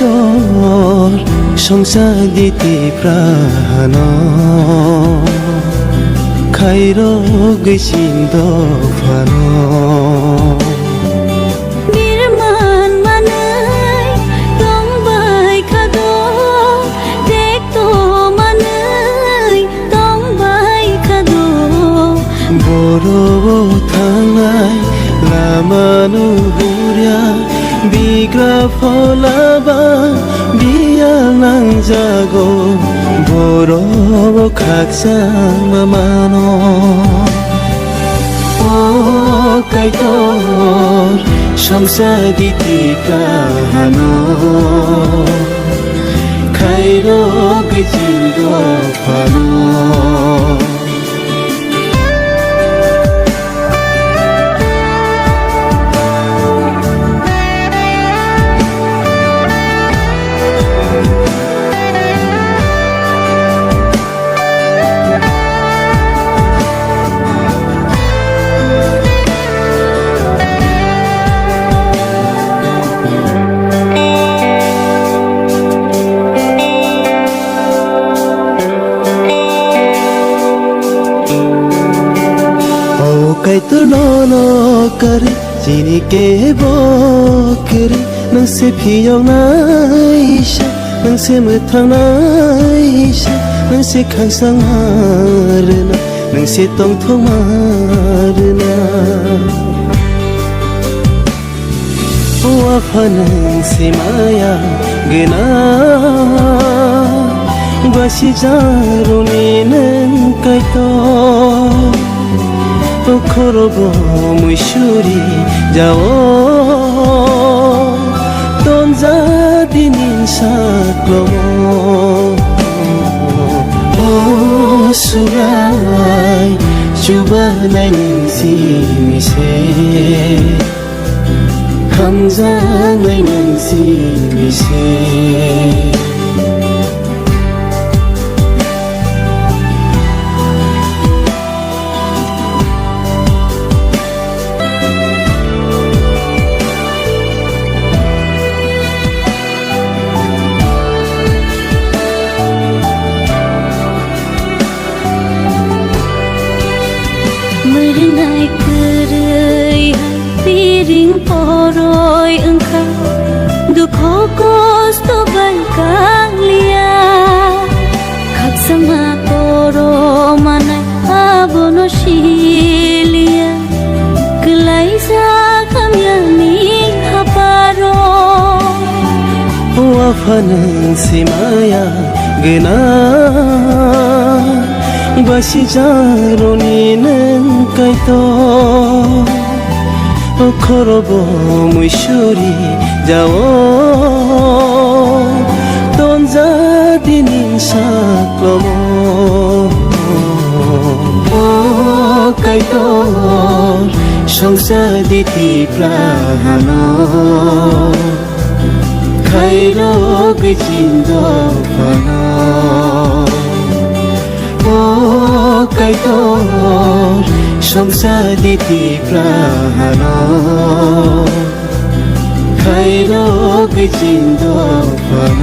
তোর সংসার দিতে প্রাণ খাইর গেছিন দফান বিরমান মানাই তংবাই খাদো দেখতো মানাই তংবাই খাদো বড় থাঙাই লামানো হুরিয়া বিগ্রা ফলাবা বিয়া নাংজাগো বড় খাকসা মামানো ও কাইতর সংসার দিতে কাহানো খাইর গেছিন দফানো Kay tu no kari chini ke bokeri nang se phiyong naisha nang se muthang naisha nang se khang sang harna nang se tong thong marna wa phanang se maya gena basi jaruni nang kai to খরব মুশুরি যাও তঞ্জা দিনিন সাক্রম ও সুরাই চুবানাই নিসি মিশে হামজানাই নিসি মিশে Merenai kerai piring poroi engkau Dukho kosto balkang lia Kak sama toro manai abono shilia Kelai sa kamyani haparo Wafanang si maya gena basi jaroni nang kai to khorobo mushuri jao tonja dinin saklomo o kai to সংসার দিতে প্রাণ খাইরো গেছিন দফান কাইতর সংসার দিতে প্রাণ খাইর গেছিন দফান